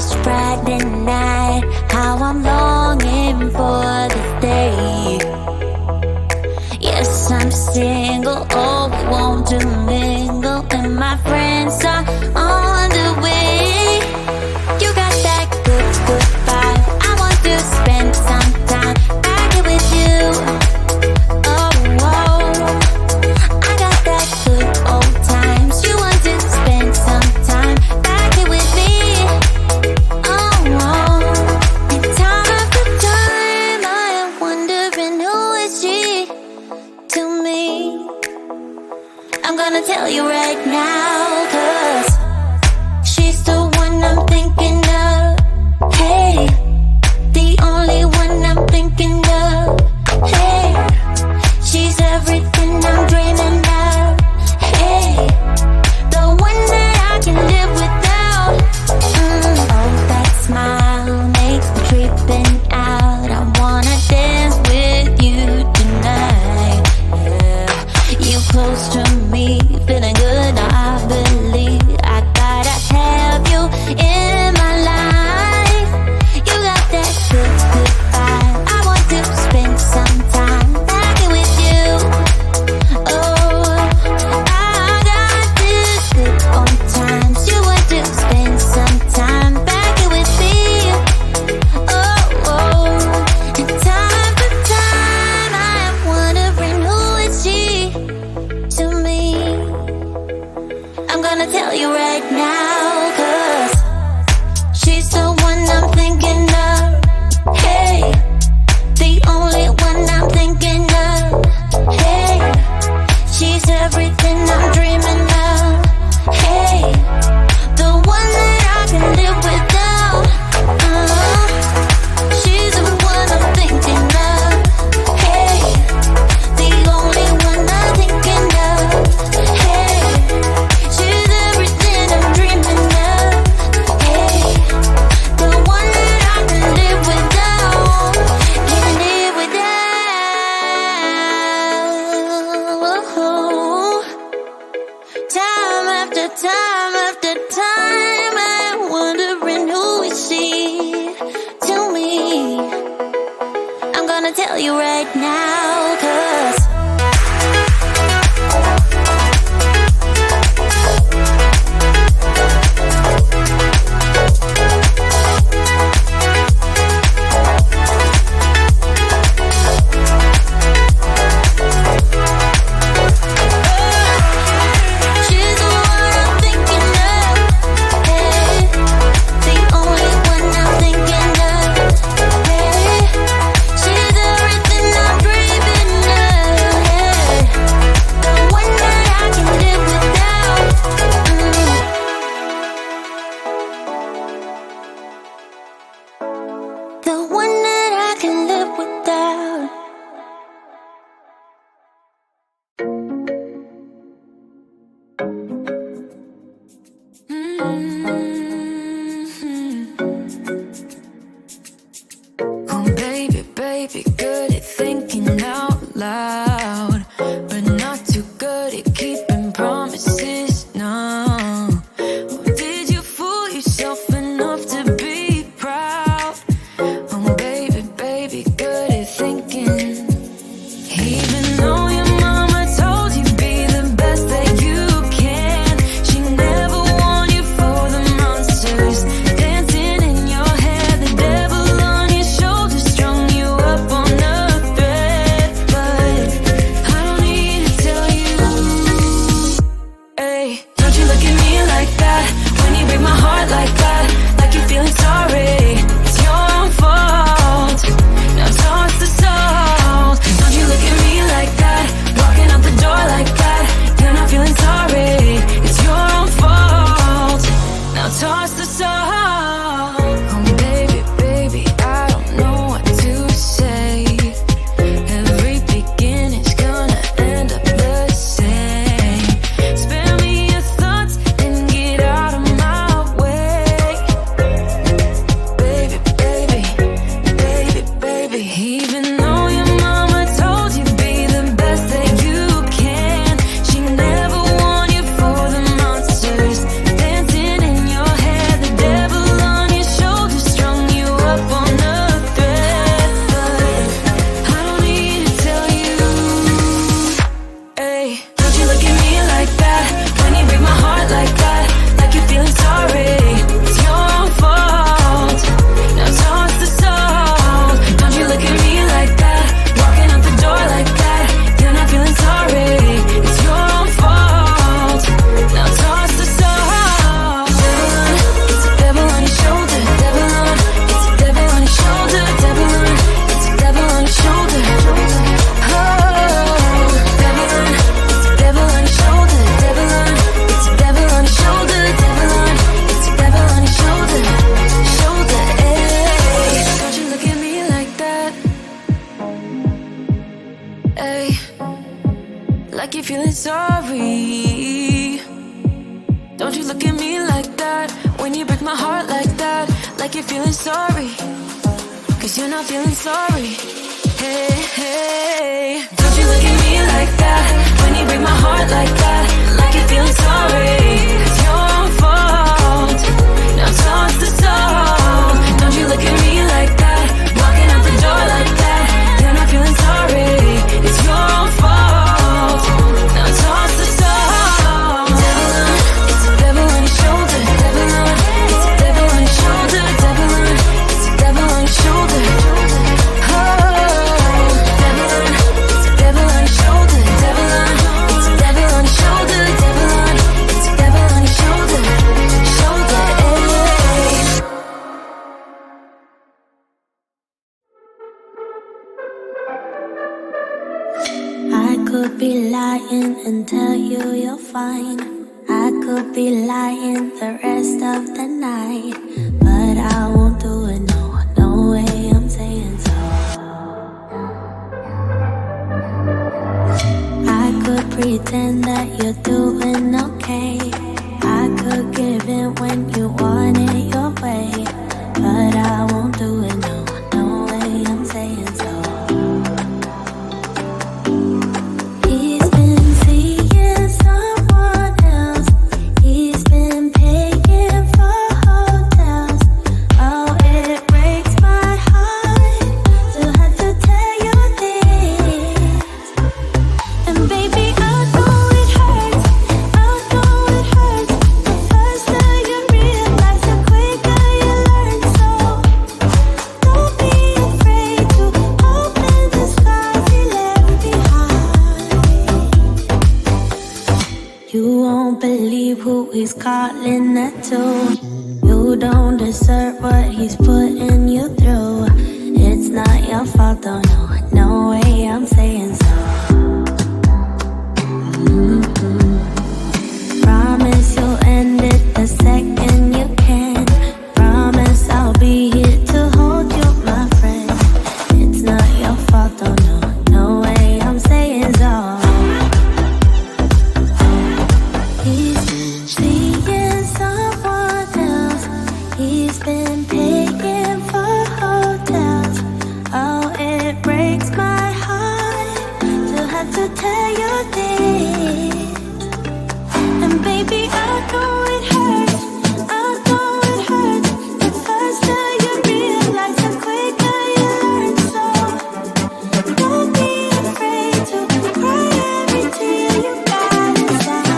It's Friday night, how I'm longing for this day. Yes, I'm single, oh, we want to mingle, and my friends are on the way. You got that good, good vibe. I want to spend some time back here with you. Oh, I got that good old times. You want to spend some time back here with me. Oh, and time after time I am wondering who is she to me. I'm gonna tell you right now, 'cause she's the one I'm thinking of. Hey, the only one I'm thinking of. Hey, she's everything I'm dreaming of. Hey, the one that I can live without. Oh, that smile makes me tripping out. I wanna dance with you tonight. Yeah, you close to me, feeling good. I believe I gotta have you in my life. You got that good, good vibe. I want to spend some time back here with you. Oh, I got this good old times. You want to spend some time back here with me. Oh, and time after time I am wondering who is she to me. I'm gonna tell you right now, 'cause she's the one I'm thinking of. Hey, the only one I'm thinking of. Hey, she's everything I'm dreaming of. Hey, the one that I can live without. She's the one I'm thinking of. Hey, the only one I'm thinking of. Hey, she's everything I'm dreaming of. Hey, the one that I can live without. Can live without. Time after time after time I'm wondering who is she to me. I'm gonna tell you right now, 'cause she's the one I'm thinking of. Hey, the only one I'm thinking of. Hey, she's everything I'm dreaming of. Ay, like you're feeling sorry. Don't you look at me like that when you break my heart like that. Like you're feeling sorry, 'cause you're not feeling sorry. Hey, hey, don't you look at me like that when you break my heart like that. Like you're feeling sorry, it's your fault. Now toss the soul. Don't you look at me like that, walking out the door like that. You're not feeling sorry, it's your fault. Now toss the soul. Devil on, it's a devil on your shoulder. Devil on, it's a devil on your shoulder. Devil on, it's a devil on your shoulder. Could be lying and tell you you're fine. I could be lying the rest of the night, but I won't do it, no, no way I'm saying so. I could pretend that you're doing okay. I could give in when you want it your way, but I won't do it, no, no way I'm saying so. He's calling that too. You don't deserve what he's putting you through. It's not your fault though, no, no way I'm saying so. Promise you'll end it the second you can. Promise I'll be here to hold you, my friend. It's not your fault though, no, no way I'm saying so. He's seeing someone else. He's been paying for hotels. Oh, it breaks my heart to have to tell you this. And baby, I know it hurts. I know it hurts. The faster you realize, the quicker you learn. So don't be afraid to cry every tear you got inside.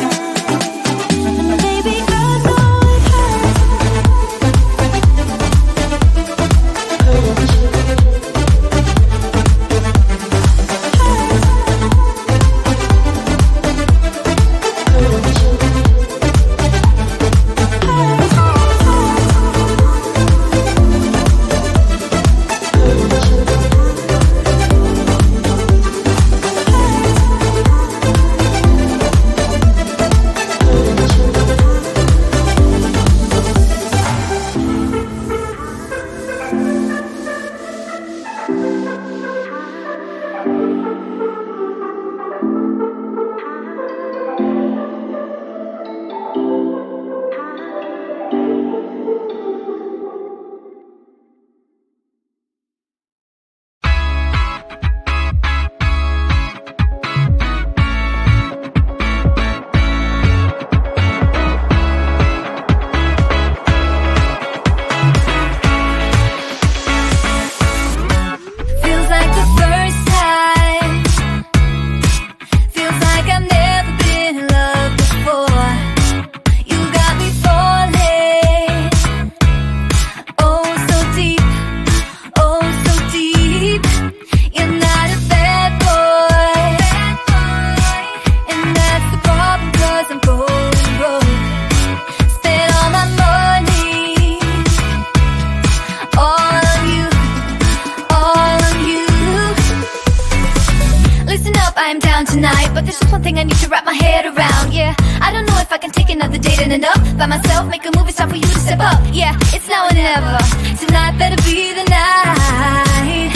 By myself, make a move, it's time for you to step up. Yeah, it's now or never. Tonight better be the night.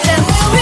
Then we'll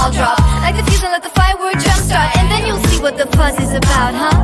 ball drop. Like the fuse and let the firework jump start. And then you'll see what the fuss is about, huh?